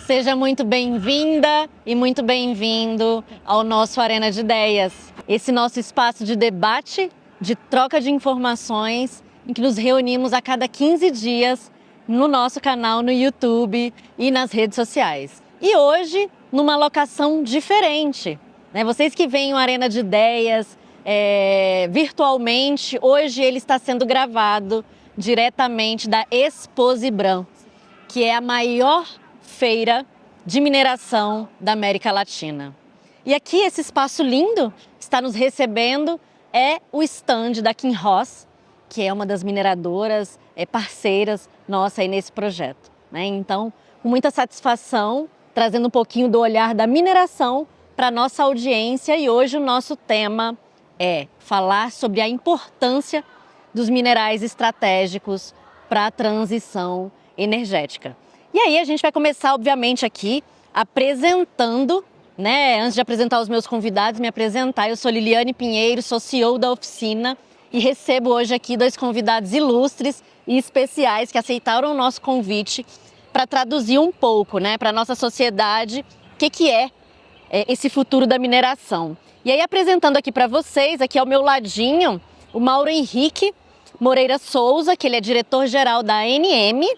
Seja muito bem-vinda e muito bem-vindo ao nosso Arena de Ideias, esse nosso espaço de debate, de troca de informações, em que nos reunimos a cada 15 dias no nosso canal no YouTube e nas redes sociais. E hoje, numa locação diferente, né? Vocês que veem o Arena de Ideias virtualmente, hoje ele está sendo gravado diretamente da Exposibran, que é a maior feira de mineração da América Latina. E aqui, esse espaço lindo está nos recebendo é o stand da Kinross, que é uma das mineradoras parceiras nossa aí nesse projeto, né? Então, com muita satisfação, trazendo um pouquinho do olhar da mineração para a nossa audiência, e hoje o nosso tema é falar sobre a importância dos minerais estratégicos para a transição energética. E aí a gente vai começar, obviamente, aqui apresentando, né? Antes de apresentar os meus convidados, me apresentar. Eu sou Liliane Pinheiro, sou CEO da Oficina e recebo hoje aqui dois convidados ilustres e especiais que aceitaram o nosso convite para traduzir um pouco, né, para a nossa sociedade o que é esse futuro da mineração. E aí, apresentando aqui para vocês, aqui ao meu ladinho, o Mauro Henrique Moreira Souza, que ele é diretor-geral da ANM,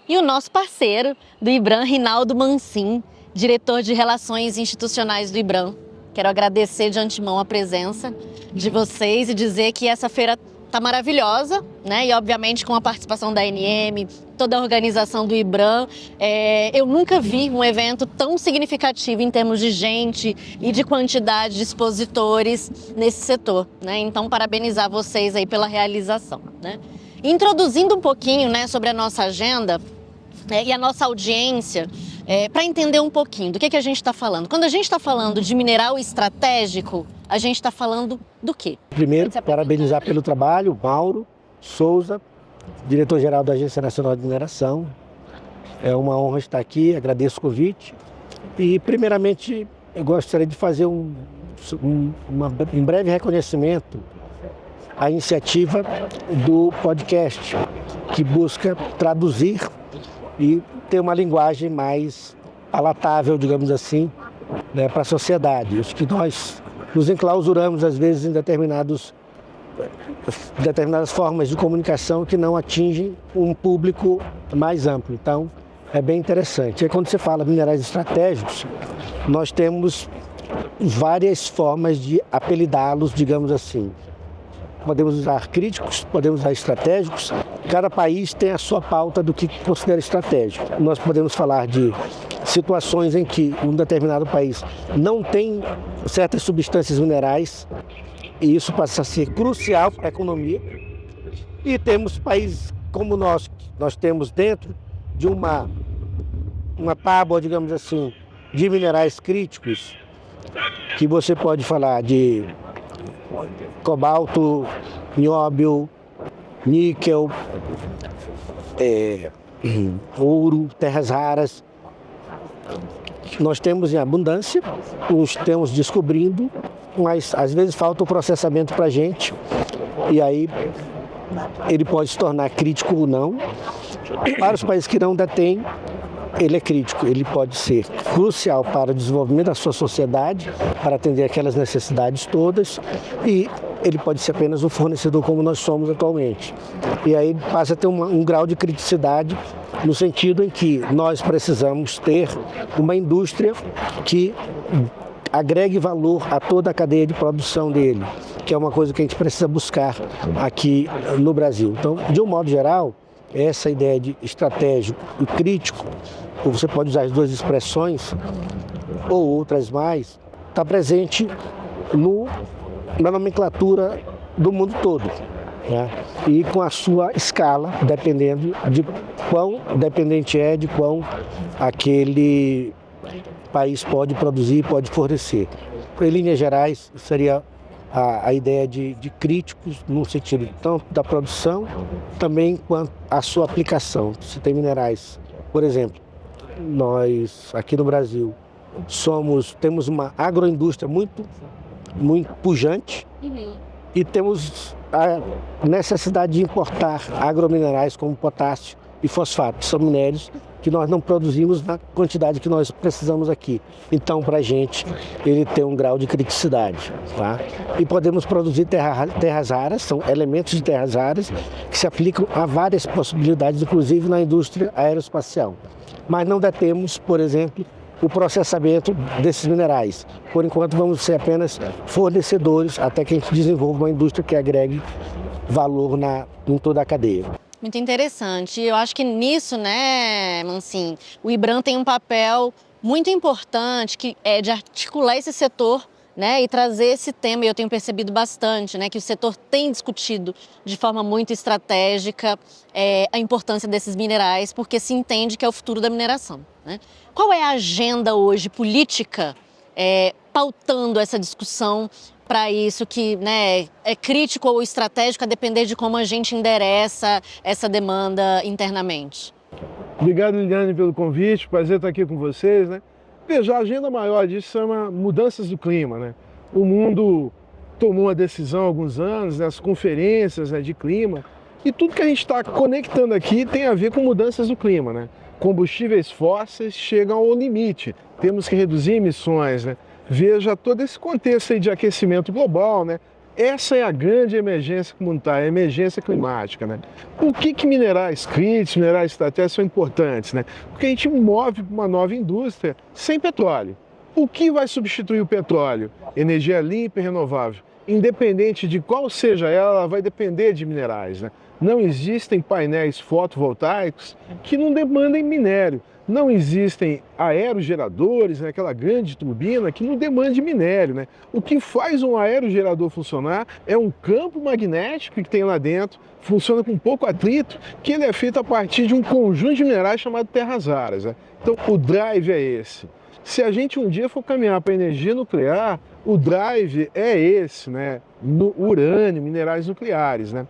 e o nosso parceiro do IBRAM, Rinaldo Mancin, diretor de Relações Institucionais do IBRAM. Quero agradecer de antemão a presença de vocês e dizer que essa feira está maravilhosa, né? E obviamente com a participação da ANM, toda a organização do IBRAM. Eu nunca vi um evento tão significativo em termos de gente e de quantidade de expositores nesse setor, né? Então, parabenizar vocês aí pela realização, né? Introduzindo um pouquinho, né, sobre a nossa agenda e a nossa audiência, para entender um pouquinho do que a gente está falando. Quando a gente está falando de mineral estratégico, a gente está falando do quê? Primeiro, parabenizar pelo trabalho, Mauro Souza, diretor-geral da Agência Nacional de Mineração. É uma honra estar aqui, agradeço o convite. E, primeiramente, eu gostaria de fazer um breve reconhecimento à iniciativa do podcast, que busca traduzir e ter uma linguagem mais palatável, digamos assim, né, para a sociedade. Acho que nós nos enclausuramos, às vezes, em determinadas formas de comunicação que não atingem um público mais amplo. Então, é bem interessante. E quando você fala minerais estratégicos, nós temos várias formas de apelidá-los, digamos assim. Podemos usar críticos, podemos usar estratégicos. Cada país tem a sua pauta do que considera estratégico. Nós podemos falar de situações em que um determinado país não tem certas substâncias minerais e isso passa a ser crucial para a economia. E temos países como nós temos dentro de uma tábua, digamos assim, de minerais críticos, que você pode falar de cobalto, nióbio, níquel, ouro, terras raras. Nós temos em abundância, os temos descobrindo, mas às vezes falta o processamento para a gente, e aí ele pode se tornar crítico ou não. Para os países que não detêm, ele é crítico, ele pode ser crucial para o desenvolvimento da sua sociedade, para atender aquelas necessidades todas, e ele pode ser apenas um fornecedor como nós somos atualmente. E aí passa a ter um grau de criticidade no sentido em que nós precisamos ter uma indústria que agregue valor a toda a cadeia de produção dele, que é uma coisa que a gente precisa buscar aqui no Brasil. Então, de um modo geral, essa ideia de estratégico e crítico, ou você pode usar as duas expressões, ou outras mais, está presente na nomenclatura do mundo todo, né? E com a sua escala, dependendo de quão dependente é, de quão aquele país pode produzir, pode fornecer. Em linhas gerais, seria a ideia de críticos no sentido tanto da produção, também quanto a sua aplicação. Se tem minerais, por exemplo, nós aqui no Brasil temos uma agroindústria muito pujante, e temos a necessidade de importar agrominerais como potássio e fosfato. São minérios que nós não produzimos na quantidade que nós precisamos aqui. Então, para a gente, ele tem um grau de criticidade. Tá? E podemos produzir terras raras, são elementos de terras raras que se aplicam a várias possibilidades, inclusive na indústria aeroespacial. Mas não detemos, por exemplo, o processamento desses minerais. Por enquanto, vamos ser apenas fornecedores até que a gente desenvolva uma indústria que agregue valor em toda a cadeia. Muito interessante. Eu acho que nisso, né, Mancin, o IBRAM tem um papel muito importante que é de articular esse setor, né, e trazer esse tema, e eu tenho percebido bastante, né, que o setor tem discutido de forma muito estratégica a importância desses minerais, porque se entende que é o futuro da mineração, né? Qual é a agenda hoje política pautando essa discussão para isso que, né, é crítico ou estratégico a depender de como a gente endereça essa demanda internamente? Obrigado, Liliane, pelo convite, prazer estar aqui com vocês, né? Veja, a agenda maior disso chama mudanças do clima, né? O mundo tomou uma decisão há alguns anos, né, as conferências, né, de clima, e tudo que a gente está conectando aqui tem a ver com mudanças do clima, né? Combustíveis fósseis chegam ao limite, temos que reduzir emissões, né? Veja todo esse contexto aí de aquecimento global, né? Essa é a grande emergência comunitária, a emergência climática, né? Por que minerais críticos, minerais estratégicos são importantes, né? Porque a gente move para uma nova indústria sem petróleo. O que vai substituir o petróleo? Energia limpa e renovável. Independente de qual seja ela vai depender de minerais, né? Não existem painéis fotovoltaicos que não demandem minério. Não existem aerogeradores, né, aquela grande turbina que não demande minério, né? O que faz um aerogerador funcionar é um campo magnético que tem lá dentro, funciona com pouco atrito, que ele é feito a partir de um conjunto de minerais chamado terras raras, né? Então o drive é esse. Se a gente um dia for caminhar para a energia nuclear, o drive é esse, né? No urânio, minerais nucleares, né?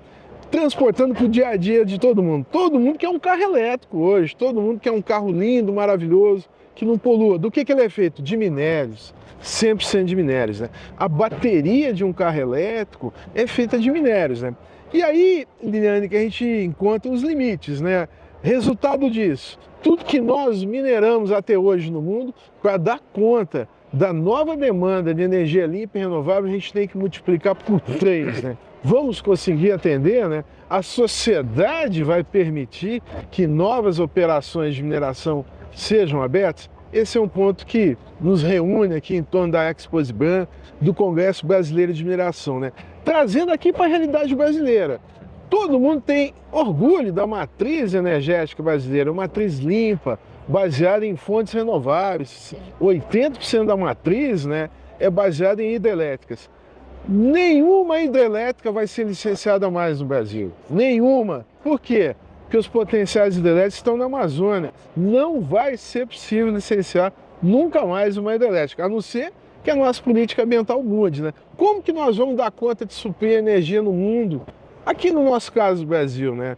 Transportando para o dia a dia de todo mundo. Todo mundo quer um carro elétrico hoje, todo mundo quer um carro lindo, maravilhoso, que não polua. Do que ele é feito? De minérios, 100% de minérios, né? A bateria de um carro elétrico é feita de minérios, né? E aí, Liliane, que a gente encontra os limites, né? Resultado disso, tudo que nós mineramos até hoje no mundo, para dar conta da nova demanda de energia limpa e renovável, a gente tem que multiplicar por 3, né? Vamos conseguir atender, né? A sociedade vai permitir que novas operações de mineração sejam abertas? Esse é um ponto que nos reúne aqui em torno da Expo IBRAM, do Congresso Brasileiro de Mineração, né? Trazendo aqui para a realidade brasileira. Todo mundo tem orgulho da matriz energética brasileira, uma matriz limpa, baseada em fontes renováveis. 80% da matriz, né, é baseada em hidrelétricas. Nenhuma hidrelétrica vai ser licenciada mais no Brasil. Nenhuma. Por quê? Porque os potenciais hidrelétricos estão na Amazônia. Não vai ser possível licenciar nunca mais uma hidrelétrica, a não ser que a nossa política ambiental mude, né? Como que nós vamos dar conta de suprir energia no mundo? Aqui no nosso caso do Brasil, né?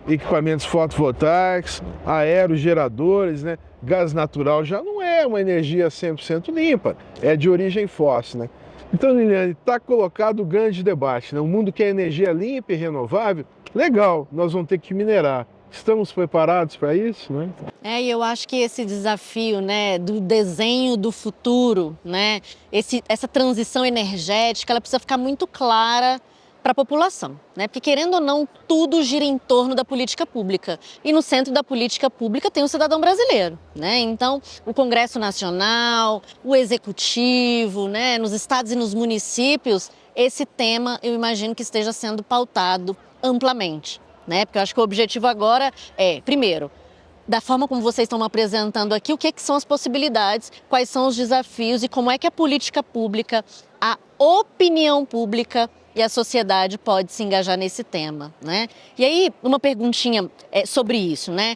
Equipamentos fotovoltaicos, aerogeradores, né? Gás natural já não é uma energia 100% limpa, é de origem fóssil, né? Então, Liliane, está colocado o grande debate, né? O mundo quer energia limpa e renovável, legal, nós vamos ter que minerar. Estamos preparados para isso, né? E eu acho que esse desafio, né, do desenho do futuro, né, essa transição energética, ela precisa ficar muito clara para a população, né? Porque querendo ou não, tudo gira em torno da política pública. E no centro da política pública tem o cidadão brasileiro, né? Então, o Congresso Nacional, o Executivo, né, nos estados e nos municípios, esse tema eu imagino que esteja sendo pautado amplamente, né? Porque eu acho que o objetivo agora é, primeiro, da forma como vocês estão apresentando aqui, o que são as possibilidades, quais são os desafios e como é que a política pública, a opinião pública e a sociedade pode se engajar nesse tema, né? E aí, uma perguntinha sobre isso, né?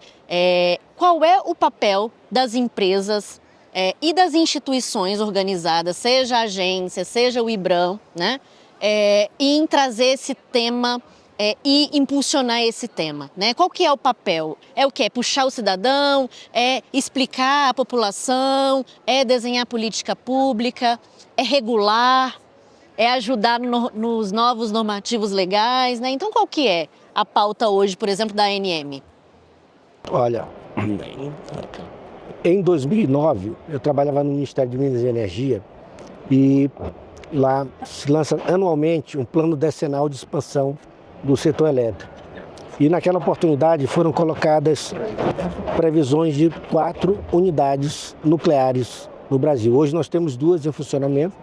Qual é o papel das empresas e das instituições organizadas, seja a agência, seja o IBRAM, né? Em trazer esse tema e impulsionar esse tema, né? Qual que é o papel? É o quê? É puxar o cidadão? É explicar à população? É desenhar política pública? É regular? É ajudar nos novos normativos legais, né? Então, qual que é a pauta hoje, por exemplo, da ANM? Olha, em 2009 eu trabalhava no Ministério de Minas e Energia e lá se lança anualmente um plano decenal de expansão do setor elétrico. E naquela oportunidade foram colocadas previsões de 4 unidades nucleares no Brasil. Hoje nós temos 2 em funcionamento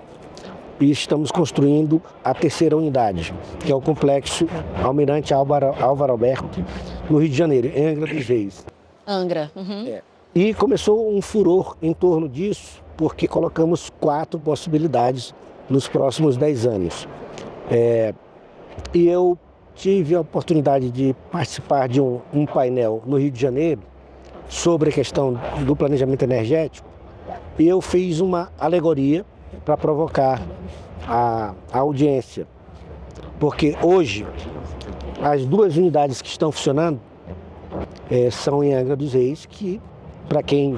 e estamos construindo a 3ª unidade, que é o complexo Almirante Álvaro Alberto, no Rio de Janeiro, em Angra dos Reis. Angra. Uhum. E começou um furor em torno disso, porque colocamos 4 possibilidades nos próximos 10 anos. E eu tive a oportunidade de participar de um painel no Rio de Janeiro sobre a questão do planejamento energético e eu fiz uma alegoria para provocar a audiência, porque hoje as 2 unidades que estão funcionando são em Angra dos Reis, que para quem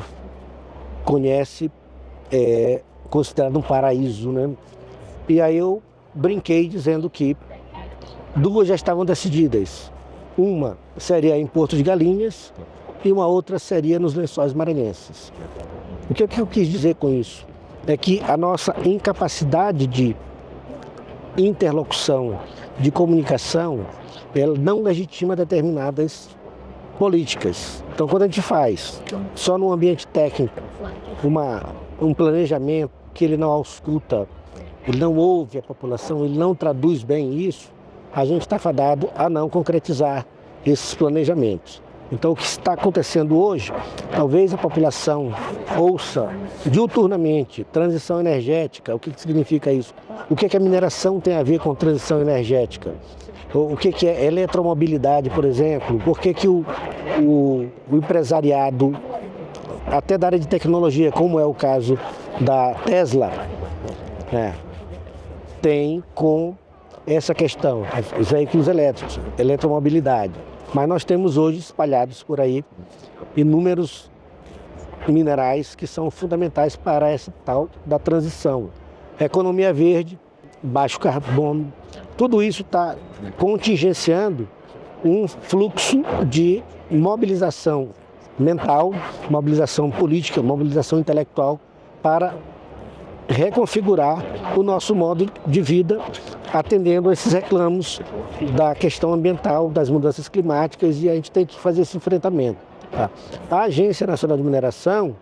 conhece é considerado um paraíso, né? E aí eu brinquei dizendo que 2 já estavam decididas. Uma seria em Porto de Galinhas e uma outra seria nos Lençóis Maranhenses. O que eu quis dizer com isso? É que a nossa incapacidade de interlocução, de comunicação, ela não legitima determinadas políticas. Então, quando a gente faz só no ambiente técnico um planejamento que ele não ausculta, ele não ouve a população, ele não traduz bem isso, a gente está fadado a não concretizar esses planejamentos. Então, o que está acontecendo hoje, talvez a população ouça diuturnamente transição energética. O que significa isso? O que a mineração tem a ver com transição energética? O que é eletromobilidade, por exemplo? Por que o empresariado, até da área de tecnologia, como é o caso da Tesla, tem com essa questão, os veículos elétricos, eletromobilidade. Mas nós temos hoje espalhados por aí inúmeros minerais que são fundamentais para essa tal da transição. Economia verde, baixo carbono, tudo isso está contingenciando um fluxo de mobilização mental, mobilização política, mobilização intelectual para reconfigurar o nosso modo de vida, atendendo a esses reclamos da questão ambiental, das mudanças climáticas, e a gente tem que fazer esse enfrentamento. Tá? A Agência Nacional de Mineração,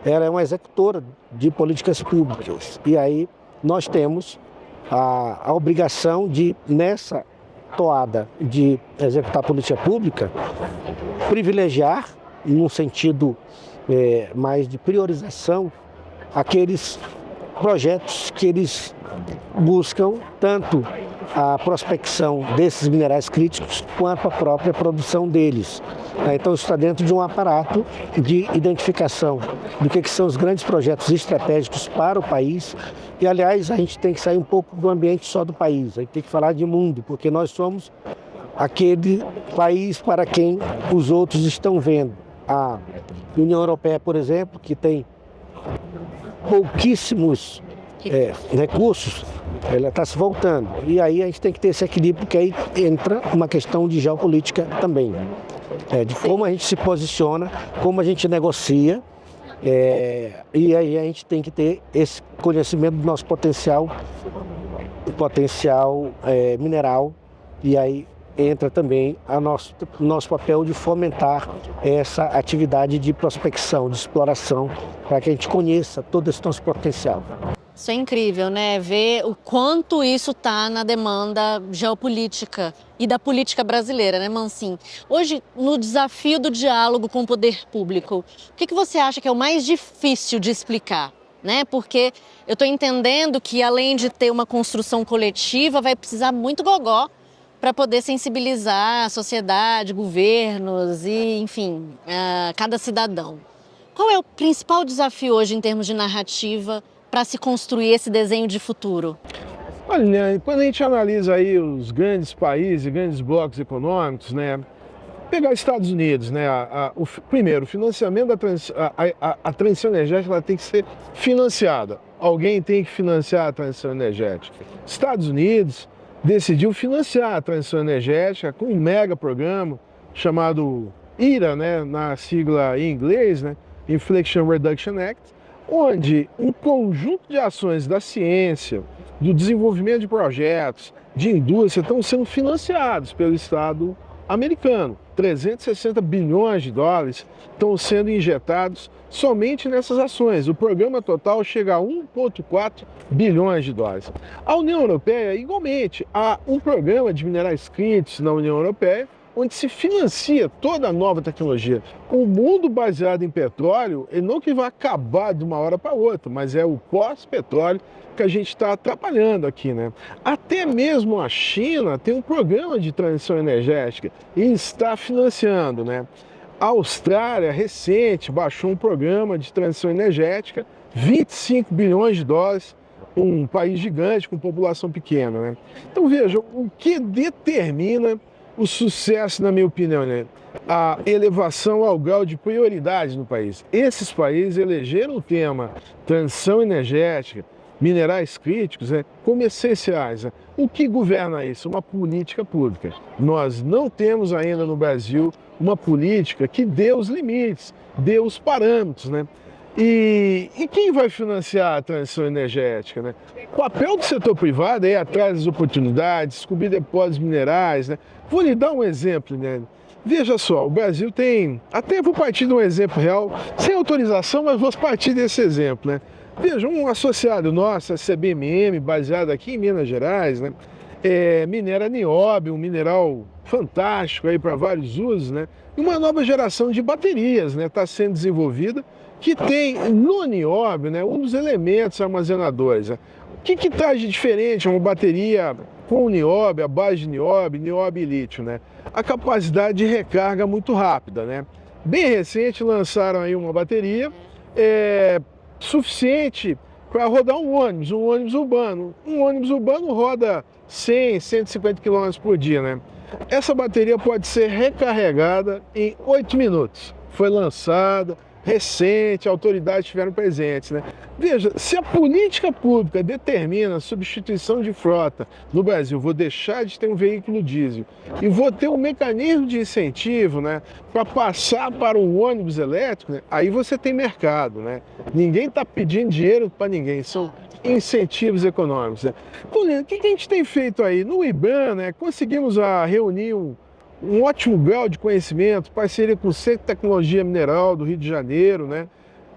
ela é uma executora de políticas públicas, e aí nós temos a obrigação de, nessa toada de executar política pública, privilegiar, num sentido mais de priorização, aqueles projetos que eles buscam tanto a prospecção desses minerais críticos quanto a própria produção deles. Então isso está dentro de um aparato de identificação do que são os grandes projetos estratégicos para o país. E aliás, a gente tem que sair um pouco do ambiente só do país, a gente tem que falar de mundo, porque nós somos aquele país para quem os outros estão vendo. A União Europeia, por exemplo, que tem pouquíssimos recursos, ela está se voltando. E aí a gente tem que ter esse equilíbrio, porque aí entra uma questão de geopolítica também. De como a gente se posiciona, como a gente negocia, e aí a gente tem que ter esse conhecimento do nosso potencial mineral, e aí entra também nosso papel de fomentar essa atividade de prospecção, de exploração, para que a gente conheça todo esse nosso potencial. Isso é incrível, né? Ver o quanto isso está na demanda geopolítica e da política brasileira, né, Mancin? Hoje, no desafio do diálogo com o poder público, o que você acha que é o mais difícil de explicar? Né? Porque eu estou entendendo que, além de ter uma construção coletiva, vai precisar muito gogó para poder sensibilizar a sociedade, governos e, enfim, cada cidadão. Qual é o principal desafio hoje em termos de narrativa para se construir esse desenho de futuro? Olha, quando a gente analisa aí os grandes países, grandes blocos econômicos, né? Pegar os Estados Unidos, né? Primeiro, o financiamento a transição energética, ela tem que ser financiada. Alguém tem que financiar a transição energética. Estados Unidos decidiu financiar a transição energética com um mega programa chamado IRA, né, na sigla em inglês, né, Inflation Reduction Act, onde um conjunto de ações da ciência, do desenvolvimento de projetos, de indústria, estão sendo financiados pelo Estado americano. 360 bilhões de dólares estão sendo injetados somente nessas ações. O programa total chega a 1,4 bilhões de dólares. A União Europeia, igualmente, há um programa de minerais críticos na União Europeia, onde se financia toda a nova tecnologia. O mundo baseado em petróleo, ele não que vai acabar de uma hora para outra, mas é o pós-petróleo que a gente está atrapalhando aqui, né? Até mesmo a China tem um programa de transição energética e está financiando, né? A Austrália, recente, baixou um programa de transição energética, 25 bilhões de dólares, um país gigante com população pequena, né? Então veja, o que determina o sucesso, na minha opinião, né? A elevação ao grau de prioridade no país. Esses países elegeram o tema transição energética, minerais críticos, né, como essenciais. Né? O que governa isso? Uma política pública. Nós não temos ainda no Brasil uma política que dê os limites, dê os parâmetros, né? E quem vai financiar a transição energética, né? O papel do setor privado é ir atrás das oportunidades, descobrir depósitos minerais, né? Vou lhe dar um exemplo, né? Veja só, o Brasil tem... Até vou partir de um exemplo real, sem autorização, mas vou partir desse exemplo, né? Veja, um associado nosso, a CBMM, baseado aqui em Minas Gerais, né? Minera nióbio, um mineral fantástico aí para vários usos, né? E uma nova geração de baterias, né? Está sendo desenvolvida, que tem no nióbio, né, um dos elementos armazenadores. Né? O que traz de diferente uma bateria com nióbio, a base de nióbio e lítio? Né? A capacidade de recarga muito rápida. Né? Bem recente lançaram aí uma bateria suficiente para rodar um ônibus urbano. Um ônibus urbano roda 100, 150 km por dia. Né? Essa bateria pode ser recarregada em 8 minutos. Foi lançada, recente, autoridades estiveram presentes, né? Veja, se a política pública determina a substituição de frota no Brasil, vou deixar de ter um veículo diesel e vou ter um mecanismo de incentivo, né, para passar para um ônibus elétrico, né, aí você tem mercado, né? Ninguém está pedindo dinheiro para ninguém, são incentivos econômicos. Né? Paulinho, o que a gente tem feito aí? No IBAN, né, conseguimos reunir um ótimo grau de conhecimento, parceria com o Centro de Tecnologia Mineral do Rio de Janeiro, né?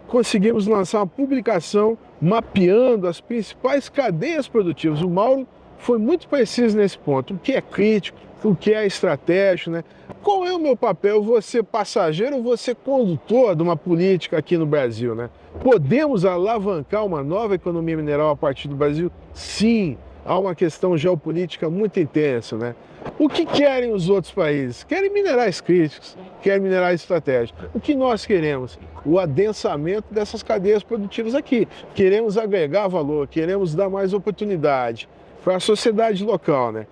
Conseguimos lançar uma publicação mapeando as principais cadeias produtivas. O Mauro foi muito preciso nesse ponto, o que é crítico, o que é estratégico, né? Qual é o meu papel? Eu vou ser passageiro ou vou ser condutor de uma política aqui no Brasil, né? Podemos alavancar uma nova economia mineral a partir do Brasil? Sim, há uma questão geopolítica muito intensa, né? O que querem os outros países? Querem minerais críticos, querem minerais estratégicos. O que nós queremos? O adensamento dessas cadeias produtivas aqui. Queremos agregar valor, queremos dar mais oportunidade para a sociedade local, né?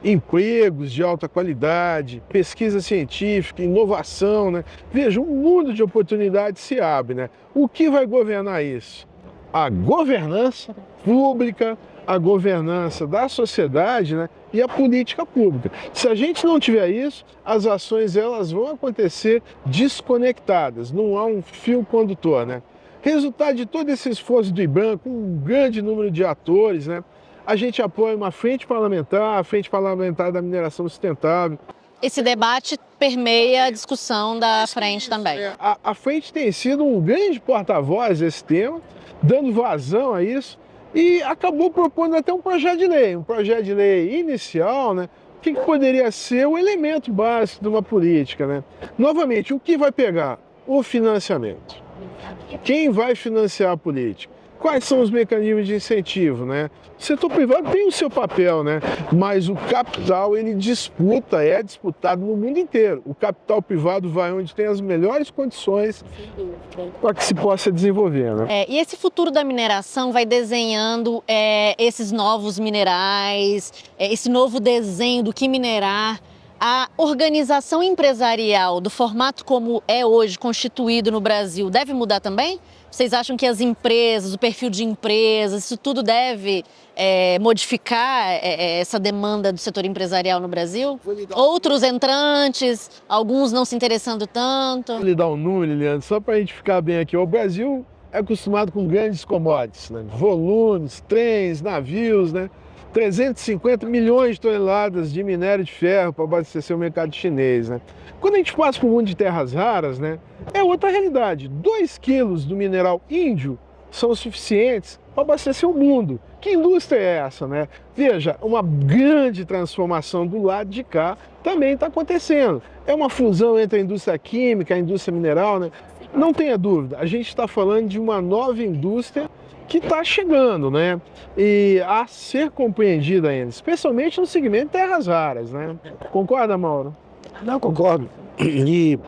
Empregos de alta qualidade, pesquisa científica, inovação, né? Veja, um mundo de oportunidades se abre, né? O que vai governar isso? A governança pública, a governança da sociedade, né, e a política pública. Se a gente não tiver isso, as ações elas vão acontecer desconectadas, não há um fio condutor. Né? Resultado de todo esse esforço do IBAN, com um grande número de atores, né, a gente apoia uma frente parlamentar, a frente parlamentar da mineração sustentável. Esse debate permeia a discussão da frente também. A frente tem sido um grande porta-voz desse tema, dando vazão a isso, e acabou propondo até um projeto de lei inicial, né? O que poderia ser o elemento básico de uma política, né? Novamente, o que vai pegar? O financiamento. Quem vai financiar a política? Quais são os mecanismos de incentivo, né? O setor privado tem o seu papel, né? Mas o capital, ele é disputado no mundo inteiro. O capital privado vai onde tem as melhores condições para que se possa desenvolver, né? E esse futuro da mineração vai desenhando esses novos minerais, esse novo desenho do que minerar. A organização empresarial, do formato como é hoje constituído no Brasil, deve mudar também? Vocês acham que as empresas, o perfil de empresas, isso tudo deve modificar essa demanda do setor empresarial no Brasil? Outros entrantes, alguns não se interessando tanto? Vou lhe dar um número, Liliane, só para a gente ficar bem aqui. O Brasil é acostumado com grandes commodities, né? Volumes, trens, navios, né? 350 milhões de toneladas de minério de ferro para abastecer o mercado chinês, né? Quando a gente passa para o mundo de terras raras, né, é outra realidade. 2 quilos do mineral índio são suficientes para abastecer o mundo. Que indústria é essa, né? Veja, uma grande transformação do lado de cá também está acontecendo. É uma fusão entre a indústria química e a indústria mineral, né? Não tenha dúvida, a gente está falando de uma nova indústria que está chegando, né? E a ser compreendida ainda, especialmente no segmento de terras raras, né? Concorda, Mauro? Não, concordo. E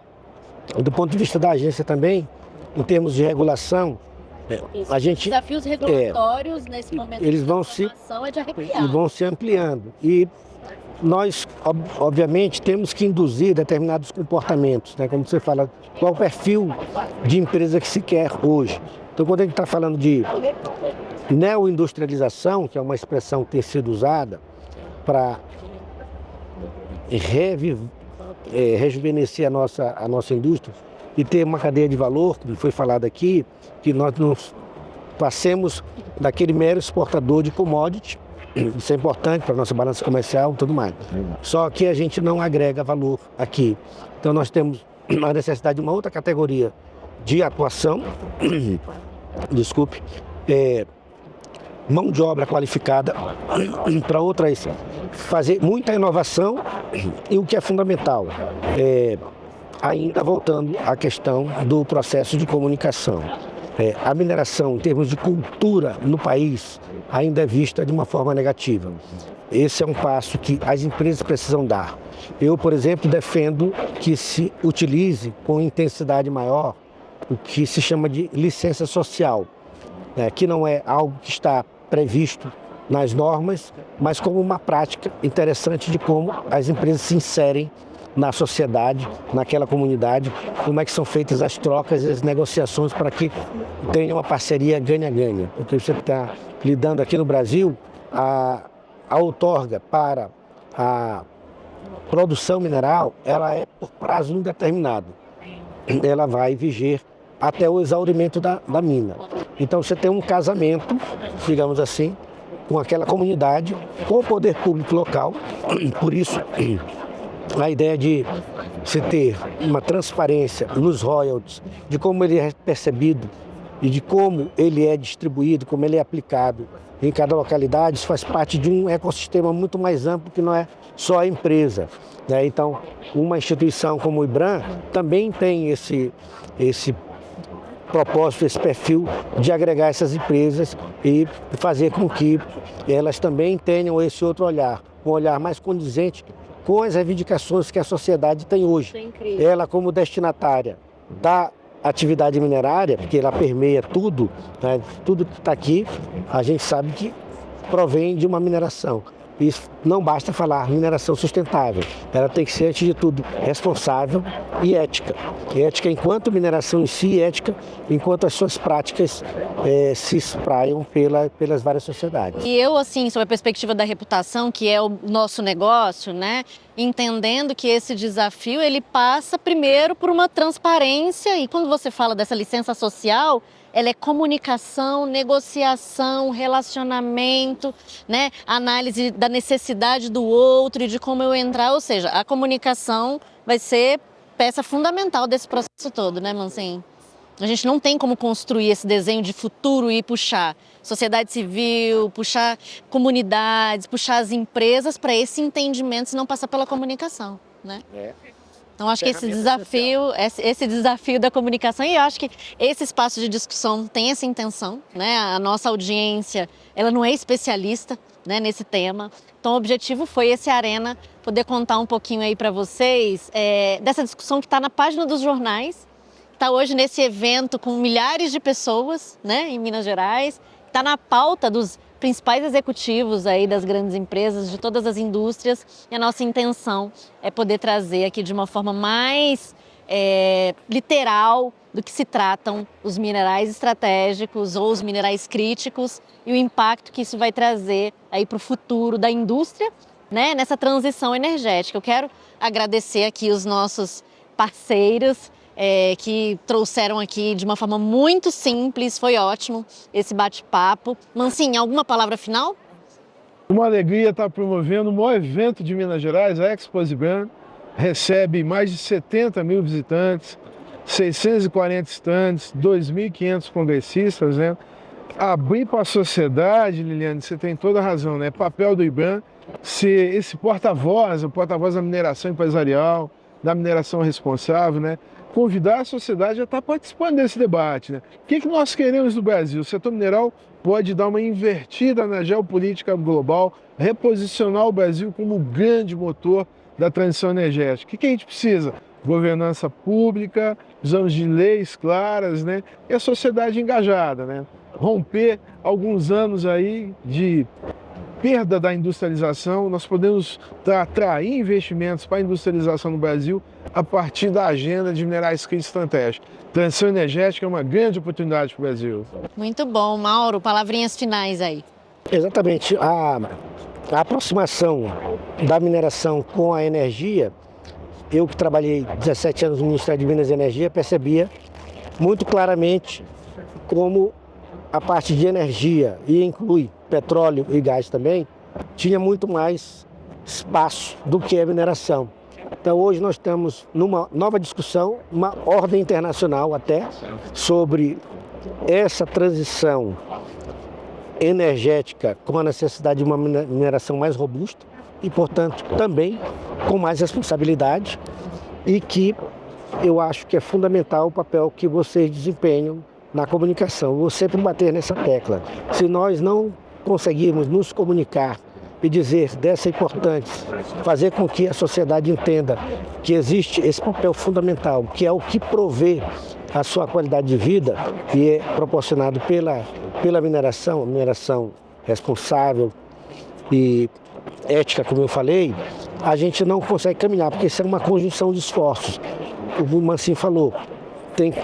do ponto de vista da agência também, em termos de regulação, a gente... Desafios regulatórios nesse momento eles de vão transformação é de arrepiar. vão se ampliando. E nós, obviamente, temos que induzir determinados comportamentos, né? Como você fala, qual o perfil de empresa que se quer hoje. Então, quando a gente está falando de neoindustrialização, que é uma expressão que tem sido usada para rejuvenescer a nossa indústria e ter uma cadeia de valor, como foi falado aqui, que nós não passemos daquele mero exportador de commodity. Isso é importante para a nossa balança comercial e tudo mais. Só que a gente não agrega valor aqui. Então nós temos a necessidade de uma outra categoria de atuação, mão de obra qualificada para outras, fazer muita inovação e o que é fundamental, ainda voltando à questão do processo de comunicação. A mineração, em termos de cultura no país, ainda é vista de uma forma negativa. Esse é um passo que as empresas precisam dar. Eu, por exemplo, defendo que se utilize com intensidade maior o que se chama de licença social, que não é algo que está previsto nas normas, mas como uma prática interessante de como as empresas se inserem na sociedade, naquela comunidade, como é que são feitas as trocas e as negociações para que tenha uma parceria ganha-ganha. Porque você está lidando aqui no Brasil, a outorga para a produção mineral, ela é por prazo indeterminado. Ela vai viger até o exaurimento da mina. Então você tem um casamento, digamos assim, com aquela comunidade, com o poder público local. Por isso, a ideia de se ter uma transparência nos royalties, de como ele é percebido e de como ele é distribuído, como ele é aplicado em cada localidade, isso faz parte de um ecossistema muito mais amplo que não é só a empresa, né? Então, uma instituição como o IBRAM também tem esse propósito, esse perfil de agregar essas empresas e fazer com que elas também tenham esse outro olhar, um olhar mais condizente com as reivindicações que a sociedade tem hoje. Ela como destinatária da atividade minerária, porque ela permeia tudo, né? Tudo que está aqui, a gente sabe que provém de uma mineração. Isso não basta falar mineração sustentável, ela tem que ser, antes de tudo, responsável e ética. Ética enquanto mineração em si, ética enquanto as suas práticas se espraiam pelas várias sociedades. E eu, assim, sob a perspectiva da reputação, que é o nosso negócio, né, entendendo que esse desafio, ele passa primeiro por uma transparência, e quando você fala dessa licença social, ela é comunicação, negociação, relacionamento, né? Análise da necessidade do outro e de como eu entrar. Ou seja, a comunicação vai ser peça fundamental desse processo todo, né, Mancini? A gente não tem como construir esse desenho de futuro e puxar sociedade civil, puxar comunidades, puxar as empresas para esse entendimento se não passar pela comunicação, né? Então, acho que esse desafio da comunicação, e eu acho que esse espaço de discussão tem essa intenção, né? A nossa audiência, ela não é especialista, né, nesse tema. Então, o objetivo foi esse Arena, poder contar um pouquinho aí para vocês dessa discussão que está na página dos jornais, está hoje nesse evento com milhares de pessoas, né, em Minas Gerais, está na pauta dos principais executivos aí das grandes empresas, de todas as indústrias, e a nossa intenção é poder trazer aqui de uma forma mais literal do que se tratam os minerais estratégicos ou os minerais críticos e o impacto que isso vai trazer aí para o futuro da indústria, né, nessa transição energética. Eu quero agradecer aqui os nossos parceiros que trouxeram aqui de uma forma muito simples, foi ótimo esse bate-papo. Mancinha, alguma palavra final? Uma alegria estar promovendo o maior evento de Minas Gerais, a Exposibran. Recebe mais de 70 mil visitantes, 640 estandes, 2.500 congressistas, né? Abrir para a sociedade, Liliane, você tem toda a razão, né? Papel do IBRAM ser esse porta-voz, o porta-voz da mineração empresarial, da mineração responsável, né? Convidar a sociedade a estar participando desse debate, né? O que nós queremos no Brasil? O setor mineral pode dar uma invertida na geopolítica global, reposicionar o Brasil como um grande motor da transição energética. O que a gente precisa? Governança pública, precisamos de leis claras, né? E a sociedade engajada, né? Romper alguns anos aí de perda da industrialização, nós podemos atrair investimentos para a industrialização no Brasil a partir da agenda de minerais críticos estratégicos. Transição energética é uma grande oportunidade para o Brasil. Muito bom, Mauro. Palavrinhas finais aí. Exatamente. A aproximação da mineração com a energia, eu que trabalhei 17 anos no Ministério de Minas e Energia, percebia muito claramente como a parte de energia, e inclui petróleo e gás também, tinha muito mais espaço do que a mineração. Então hoje nós estamos numa nova discussão, uma ordem internacional até, sobre essa transição energética com a necessidade de uma mineração mais robusta e, portanto, também com mais responsabilidade, e que eu acho que é fundamental o papel que vocês desempenham na comunicação. Vou sempre bater nessa tecla. Se nós não conseguirmos nos comunicar e dizer dessa importância, fazer com que a sociedade entenda que existe esse papel fundamental, que é o que provê a sua qualidade de vida e é proporcionado pela mineração responsável e ética, como eu falei, a gente não consegue caminhar, porque isso é uma conjunção de esforços. O Mancinho falou,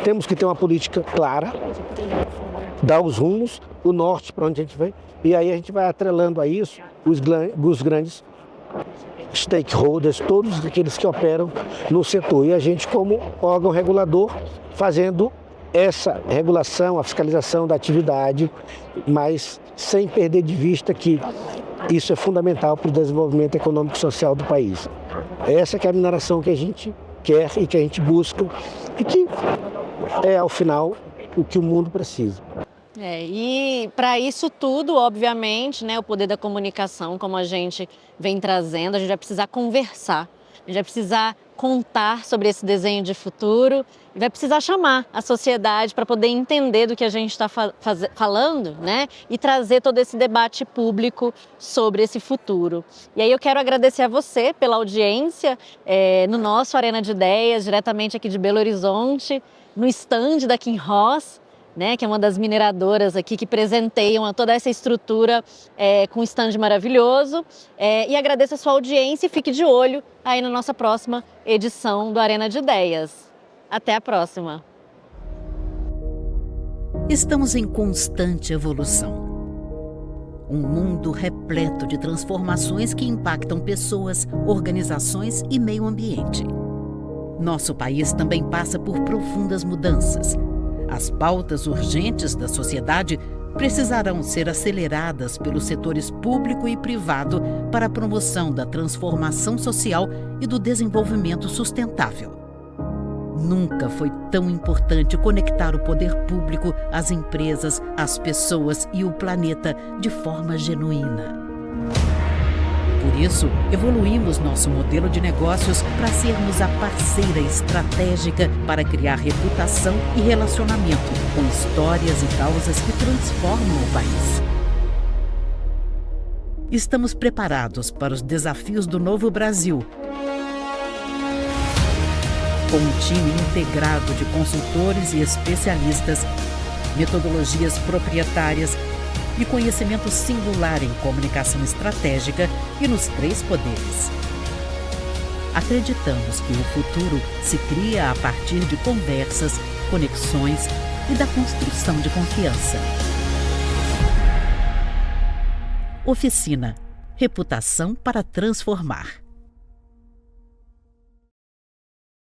temos que ter uma política clara, dar os rumos, o norte para onde a gente vai, e aí a gente vai atrelando a isso os grandes stakeholders, todos aqueles que operam no setor. E a gente, como órgão regulador, fazendo essa regulação, a fiscalização da atividade, mas sem perder de vista que isso é fundamental para o desenvolvimento econômico e social do país. Essa que é a mineração que a gente quer e que a gente busca e que é, ao final, o que o mundo precisa. E para isso tudo, obviamente, né, o poder da comunicação, como a gente vem trazendo, a gente vai precisar conversar, a gente vai precisar contar sobre esse desenho de futuro e vai precisar chamar a sociedade para poder entender do que a gente está falando, né, e trazer todo esse debate público sobre esse futuro. E aí eu quero agradecer a você pela audiência no nosso Arena de Ideias, diretamente aqui de Belo Horizonte, no stand da Kinross, né, que é uma das mineradoras aqui que presenteiam toda essa estrutura com um stand maravilhoso. E agradeço a sua audiência e fique de olho aí na nossa próxima edição do Arena de Ideias. Até a próxima! Estamos em constante evolução. Um mundo repleto de transformações que impactam pessoas, organizações e meio ambiente. Nosso país também passa por profundas mudanças. As pautas urgentes da sociedade precisarão ser aceleradas pelos setores público e privado para a promoção da transformação social e do desenvolvimento sustentável. Nunca foi tão importante conectar o poder público às empresas, às pessoas e o planeta de forma genuína. Por isso, evoluímos nosso modelo de negócios para sermos a parceira estratégica para criar reputação e relacionamento com histórias e causas que transformam o país. Estamos preparados para os desafios do novo Brasil, com um time integrado de consultores e especialistas, metodologias proprietárias e conhecimento singular em comunicação estratégica e nos 3 poderes. acreditamos que o futuro se cria a partir de conversas, conexões e da construção de confiança. Oficina. Reputação para transformar.